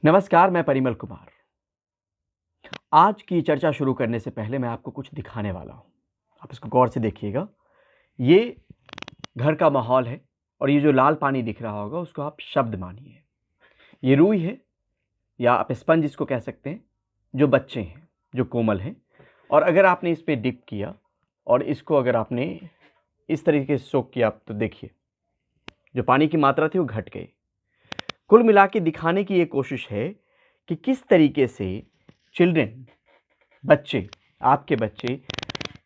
नमस्कार, मैं परिमल कुमार। आज की चर्चा शुरू करने से पहले मैं आपको कुछ दिखाने वाला हूँ। आप इसको गौर से देखिएगा। ये घर का माहौल है और ये जो लाल पानी दिख रहा होगा उसको आप शब्द मानिए। ये रूई है या आप स्पंज इसको कह सकते हैं, जो बच्चे हैं, जो कोमल हैं। और अगर आपने इस पे डिप किया और इसको अगर आपने इस तरीके से सोक किया तो देखिए, जो पानी की मात्रा थी वो घट गई। कुल मिला के दिखाने की ये कोशिश है कि किस तरीके से चिल्ड्रन, बच्चे, आपके बच्चे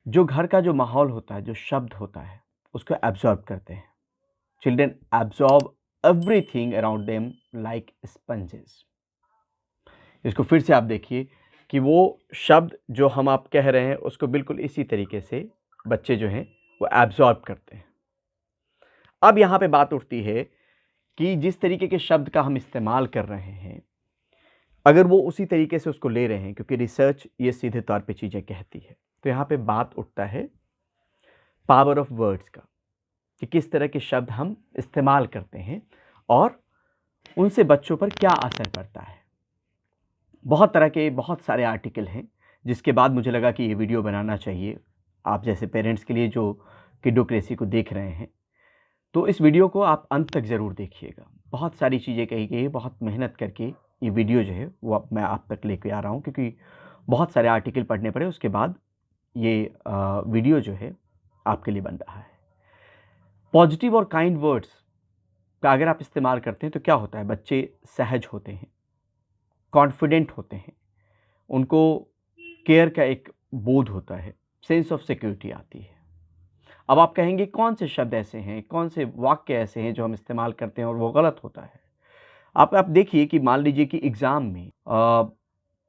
जो घर का जो माहौल होता है, जो शब्द होता है, उसको एब्ज़ॉर्ब करते हैं। Children absorb everything around them like sponges. इसको फिर से आप देखिए कि वो शब्द जो हम आप कह रहे हैं उसको बिल्कुल इसी तरीके से बच्चे जो हैं वो एब्ज़ॉर्ब करते हैं। अब यहाँ पे बात उठती है कि जिस तरीके के शब्द का हम इस्तेमाल कर रहे हैं, अगर वो उसी तरीके से उसको ले रहे हैं, क्योंकि रिसर्च ये सीधे तौर पे चीज़ें कहती है, तो यहाँ पे बात उठता है पावर ऑफ वर्ड्स का, कि किस तरह के शब्द हम इस्तेमाल करते हैं और उनसे बच्चों पर क्या असर पड़ता है। बहुत तरह के बहुत सारे आर्टिकल हैं, जिसके बाद मुझे लगा कि ये वीडियो बनाना चाहिए आप जैसे पेरेंट्स के लिए जो किडोक्रेसी को देख रहे हैं। तो इस वीडियो को आप अंत तक ज़रूर देखिएगा। बहुत सारी चीज़ें कही गई है, बहुत मेहनत करके ये वीडियो जो है वो अब मैं आप तक लेके आ रहा हूँ, क्योंकि बहुत सारे आर्टिकल पढ़ने पड़े, उसके बाद ये वीडियो जो है आपके लिए बन रहा है। पॉजिटिव और काइंड वर्ड्स का अगर आप इस्तेमाल करते हैं तो क्या होता है, बच्चे सहज होते हैं, कॉन्फिडेंट होते हैं, उनको केयर का एक बोध होता है, सेंस ऑफ सिक्योरिटी आती है। अब आप कहेंगे कौन से शब्द ऐसे हैं, कौन से वाक्य ऐसे हैं जो हम इस्तेमाल करते हैं और वो गलत होता है। आप देखिए कि मान लीजिए कि एग्ज़ाम में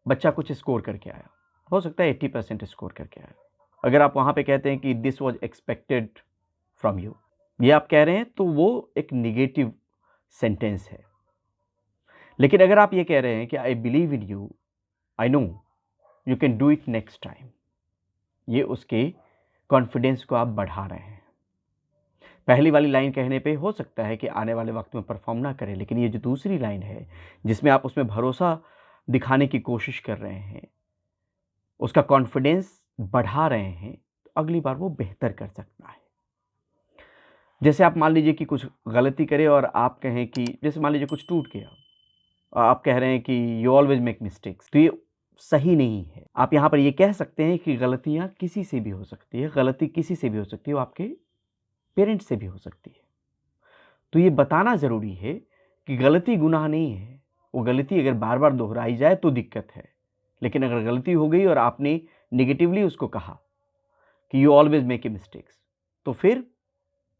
बच्चा कुछ स्कोर करके आया, हो सकता है 80% स्कोर करके आया। अगर आप वहाँ पे कहते हैं कि this was expected from you, ये आप कह रहे हैं तो वो एक नेगेटिव सेंटेंस है। लेकिन अगर आप ये कह रहे हैं कि I believe in you, I know you can do it next time, ये उसके कॉन्फिडेंस को आप बढ़ा रहे हैं। पहली वाली लाइन कहने पे हो सकता है कि आने वाले वक्त में परफॉर्म ना करें, लेकिन ये जो दूसरी लाइन है जिसमें आप उसमें भरोसा दिखाने की कोशिश कर रहे हैं, उसका कॉन्फिडेंस बढ़ा रहे हैं, तो अगली बार वो बेहतर कर सकता है। जैसे आप मान लीजिए कि कुछ गलती करें और आप कहें कि जैसे मान लीजिए कुछ टूट गया, आप कह रहे हैं कि यू ऑलवेज मेक मिस्टेक्स, तो ये सही नहीं है। आप यहाँ पर ये कह सकते हैं कि गलतियाँ किसी से भी हो सकती है, गलती किसी से भी हो सकती है, वो आपके पेरेंट्स से भी हो सकती है। तो ये बताना ज़रूरी है कि गलती गुनाह नहीं है, वो गलती अगर बार बार दोहराई जाए तो दिक्कत है। लेकिन अगर गलती हो गई और आपने नेगेटिवली उसको कहा कि you always make a mistakes, तो फिर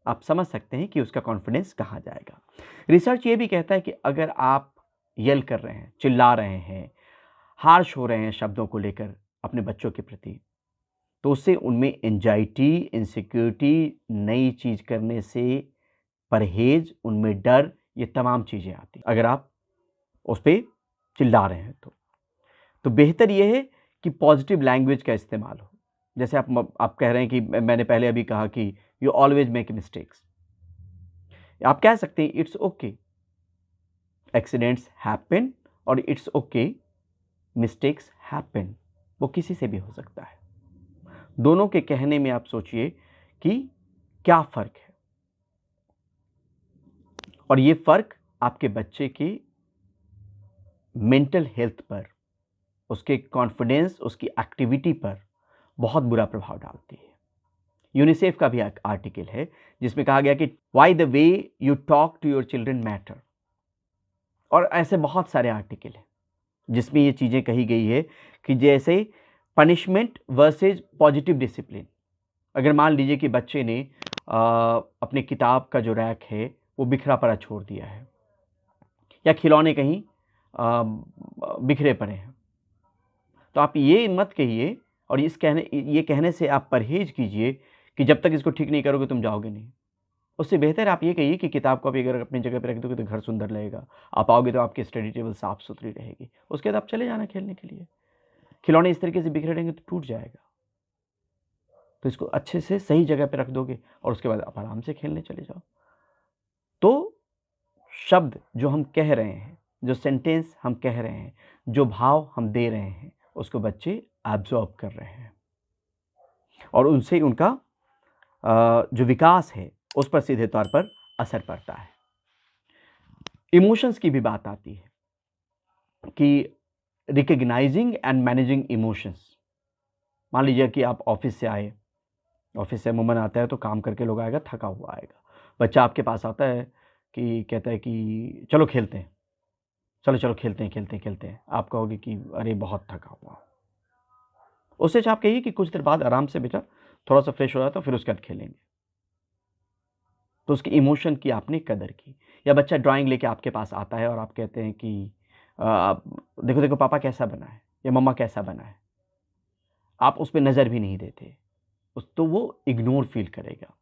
आप समझ सकते हैं कि उसका कॉन्फिडेंस कहाँ जाएगा। रिसर्च ये भी कहता है कि अगर आप येल कर रहे हैं, चिल्ला रहे हैं, हार्श हो रहे हैं शब्दों को लेकर अपने बच्चों के प्रति, तो उससे उनमें एंजाइटी, इनसिक्योरिटी, नई चीज़ करने से परहेज, उनमें डर, ये तमाम चीज़ें आती हैं अगर आप उस पे चिल्ला रहे हैं तो बेहतर ये है कि पॉजिटिव लैंग्वेज का इस्तेमाल हो। जैसे आप कह रहे हैं कि मैंने पहले अभी कहा कि यू ऑलवेज मेक मिस्टेक्स, आप कह सकते हैं इट्स ओके, एक्सीडेंट्स हैपन, और इट्स ओके, मिस्टेक्स हैपन। वो किसी से भी हो सकता है। दोनों के कहने में आप सोचिए कि क्या फ़र्क है, और ये फ़र्क आपके बच्चे की मेंटल हेल्थ पर, उसके कॉन्फिडेंस, उसकी एक्टिविटी पर बहुत बुरा प्रभाव डालती है। यूनिसेफ का भी एक आर्टिकल है जिसमें कहा गया कि why the way you talk to your children matter, और ऐसे बहुत सारे आर्टिकल हैं जिसमें ये चीज़ें कही गई है कि जैसे पनिशमेंट वर्सेस पॉजिटिव डिसिप्लिन। अगर मान लीजिए कि बच्चे ने अपने किताब का जो रैक है वो बिखरा पड़ा छोड़ दिया है, या खिलौने कहीं बिखरे पड़े हैं, तो आप ये मत कहिए और ये कहने से आप परहेज कीजिए कि जब तक इसको ठीक नहीं करोगे तुम जाओगे नहीं। उससे बेहतर आप ये कहिए कि किताब को भी अगर अपनी जगह पे रख दोगे तो घर सुंदर लगेगा, आप आओगे तो आपकी स्टडी टेबल साफ सुथरी रहेगी, उसके बाद आप चले जाना खेलने के लिए। खिलौने इस तरीके से बिखरे रहेंगे तो टूट जाएगा, तो इसको अच्छे से सही जगह पे रख दोगे और उसके बाद आप आराम से खेलने चले जाओ। तो शब्द जो हम कह रहे हैं जो सेंटेंस हम कह रहे हैं, जो भाव हम दे रहे हैं, उसको बच्चे एब्जॉर्ब कर रहे हैं और उनसे उनका जो विकास है उस पर सीधे तौर पर असर पड़ता है। इमोशंस की भी बात आती है कि रिकग्नाइजिंग एंड मैनेजिंग इमोशंस। मान लीजिए कि आप ऑफिस से आए, ऑफिस से अमूमन आता है तो काम करके लोग आएगा, थका हुआ आएगा। बच्चा आपके पास आता है कि कहता है कि चलो खेलते हैं, चलो चलो खेलते हैं खेलते हैं खेलते हैं। आप कहोगे कि अरे बहुत थका हुआ हूँ। उससे आप कहिए कि कुछ देर बाद आराम से बेटा थोड़ा सा फ्रेश हो जाता फिर उसके बाद खेलेंगे। तो उसके इमोशन की आपने कदर की। या बच्चा ड्राइंग लेके आपके पास आता है और आप कहते हैं कि आप देखो देखो पापा कैसा बना है या मम्मा कैसा बना है। आप उस पे नज़र भी नहीं देते, तो वो इग्नोर फील करेगा।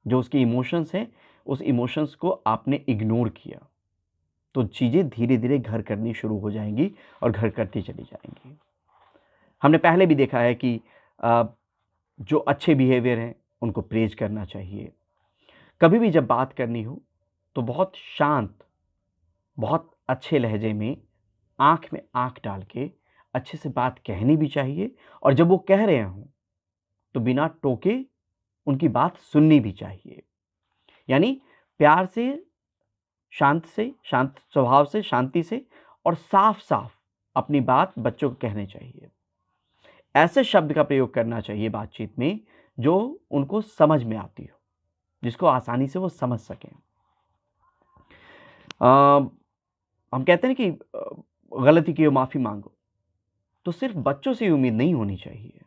जो उसके इमोशंस हैं, उस इमोशंस को आपने इग्नोर किया, तो चीज़ें धीरे-धीरे घर करनी शुरू हो जाएँगी और घर करती चली जाएँगी। हमने पहले भी देखा है कि जो अच्छे बिहेवियर हैं, उनको प्रेज़ करना चाहिए। कभी भी जब बात करनी हो, तो बहुत शांत, बहुत अच्छे लहज़े में, आँख में आँख डाल के अच्छे से बात कहनी भी चाहिए और जब वो कह रहे हों, तो बिना टोके उनकी बात सुननी भी चाहिए। यानी प्यार से, शांत स्वभाव से, शांति से और साफ-साफ अपनी बात बच्चों को कहनी चाहिए। ऐसे शब्द का प्रयोग करना चाहिए बातचीत में जो उनको समझ में आती हो, जिसको आसानी से वो समझ सकें। हम कहते हैं कि गलती की हो माफ़ी माँगो, तो सिर्फ बच्चों से ही उम्मीद नहीं होनी चाहिए।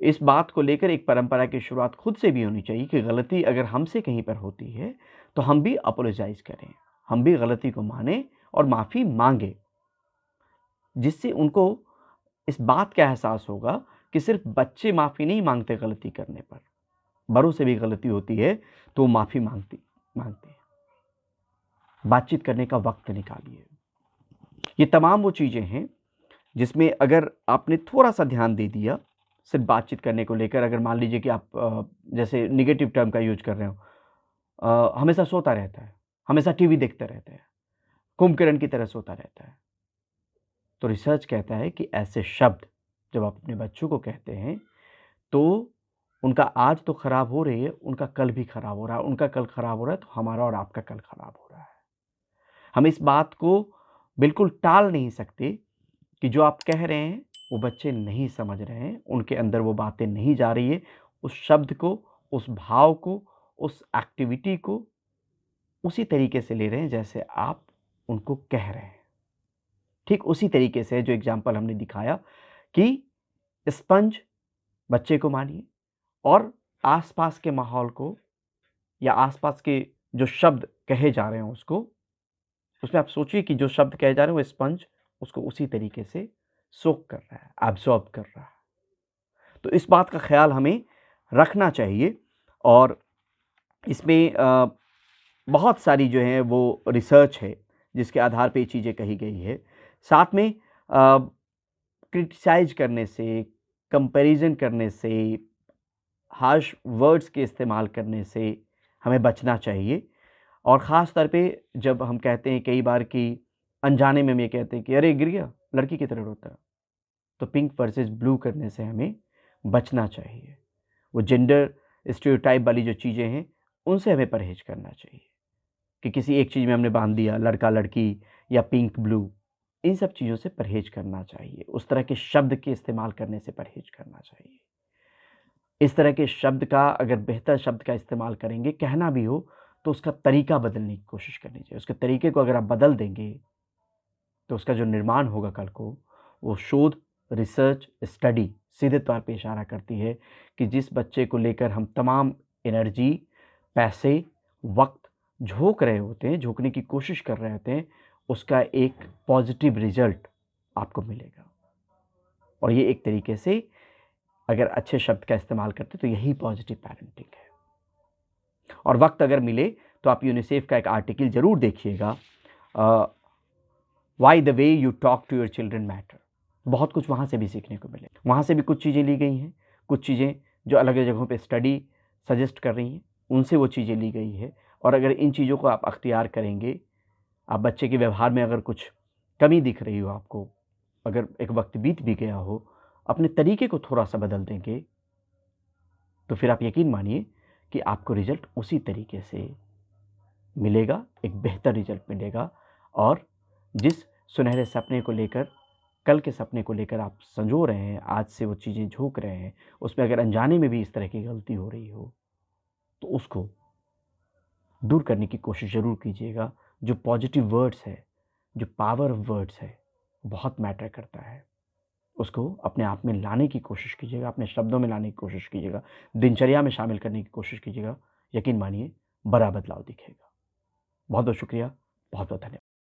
इस बात को लेकर एक परंपरा की शुरुआत खुद से भी होनी चाहिए कि गलती अगर हमसे कहीं पर होती है, तो हम भी अपोलोजाइज़ करें, हम भी गलती को मानें और माफ़ी माँगे, जिससे उनको इस बात का एहसास होगा कि सिर्फ बच्चे माफ़ी नहीं माँगते गलती करने पर, बड़ों से भी गलती होती है तो वो माफ़ी माँगते हैं। बातचीत करने का वक्त निकालिए। ये तमाम वो चीज़ें हैं जिसमें अगर आपने थोड़ा-सा ध्यान दे दिया, सिर्फ बातचीत करने को लेकर, अगर मान लीजिए कि आप जैसे नेगेटिव टर्म का यूज़ कर रहे हो, हमेशा सोता रहता है, हमेशा टीवी देखता रहता है, कुंभकर्ण की तरह सोता रहता है। तो रिसर्च कहता है कि ऐसे शब्द जब आप अपने बच्चों को कहते हैं, तो उनका आज तो खराब हो रही है, उनका कल भी खराब हो रहा है, उनका कल खराब हो रहा है, तो हमारा और आपका कल खराब हो रहा है। हम इस बात को बिल्कुल टाल नहीं सकते कि जो आप कह रहे हैं, वो बच्चे नहीं समझ रहे हैं, उनके अंदर वो बातें नहीं जा रही है। उस शब्द को, उस भाव को, उस एक्टिविटी को उसी तरीके से ले रहे हैं जैसे आप उनको कह रहे हैं। ठीक उसी तरीके से जो एग्ज़ाम्पल हमने दिखाया कि स्पंज बच्चे को मानिए और आस-पास के माहौल को या आस-पास के जो शब्द कहे जा रहे हैं उसमें आप सोचिए कि जो शब्द कहे जा रहे हैं वो स्पंज उसको उसी तरीके से सोक कर रहा है, एब्ज़ॉर्ब कर रहा है। तो इस बात का ख़्याल हमें रखना चाहिए और इसमें बहुत सारी जो है वो रिसर्च है जिसके आधार पे ये चीज़ें कही गई है। साथ में क्रिटिसाइज़ करने से, कंपैरिज़न करने से, हार्श वर्ड्स के इस्तेमाल करने से हमें बचना चाहिए और ख़ास तौर पे जब हम कहते हैं कई बार कि अनजाने में हम ये कहते हैं कि अरे गिर गया, लड़की की तरह रोता है, तो पिंक वर्सेस ब्लू करने से हमें बचना चाहिए। वो जेंडर स्टीरियोटाइप वाली जो चीज़ें हैं, उनसे हमें परहेज़ करना चाहिए कि किसी एक चीज़ में हमने बाँध दिया, लड़का-लड़की या पिंक-ब्लू, इन सब चीज़ों से परहेज़ करना चाहिए। उस तरह के शब्द के इस्तेमाल करने से परहेज़ करना चाहिए। इस तरह के शब्द का अगर बेहतर शब्द का इस्तेमाल करेंगे, कहना भी हो, तो उसका तरीका बदलने की कोशिश करनी चाहिए। उसके तरीके को अगर आप बदल देंगे, तो उसका जो निर्माण होगा कल को, वो शोध, रिसर्च, स्टडी सीधे तौर पे इशारा करती है कि जिस बच्चे को लेकर हम तमाम एनर्जी, पैसे, वक़्त झोंक रहे होते हैं, झोंकने की कोशिश कर रहे होते हैं, उसका एक पॉज़िटिव रिज़ल्ट आपको मिलेगा। और ये एक तरीके से अगर अच्छे शब्द का इस्तेमाल करते तो यही पॉज़िटिव पैरेंटिंग है। और वक़्त अगर मिले तो आप यूनिसेफ का एक आर्टिकल ज़रूर देखिएगा, why the way you talk to your children matter. बहुत कुछ वहाँ से भी सीखने को मिले। वहाँ से भी कुछ चीज़ें ली गई हैं, कुछ चीज़ें जो अलग-अलग जगहों पे स्टडी सजेस्ट कर रही हैं, उनसे वो चीज़ें ली गई है और अगर इन चीज़ों को आप अख्तियार करेंगे, आप बच्चे के व्यवहार में अगर कुछ कमी दिख रही हो आपको, अगर एक वक्त बीत भी गया हो, अपने तरीके को थोड़ा सा बदल देंगे तो फिर आप यकीन मानिए कि आपको रिजल्ट उसी तरीके से मिलेगा, एक बेहतर रिजल्ट मिलेगा। और जिस सुनहरे सपने को लेकर, कल के सपने को लेकर आप संजो रहे हैं, आज से वो चीज़ें झोंक रहे हैं, उसमें अगर अनजाने में भी इस तरह की गलती हो रही हो, तो उसको दूर करने की कोशिश ज़रूर कीजिएगा। जो पॉजिटिव वर्ड्स है, जो पावर ऑफ वर्ड्स है, बहुत मैटर करता है। उसको अपने आप में लाने की कोशिश कीजिएगा, अपने शब्दों में लाने की कोशिश कीजिएगा, दिनचर्या में शामिल करने की कोशिश कीजिएगा। यकीन मानिए बड़ा बदलाव दिखेगा। बहुत-बहुत शुक्रिया, बहुत-बहुत धन्यवाद।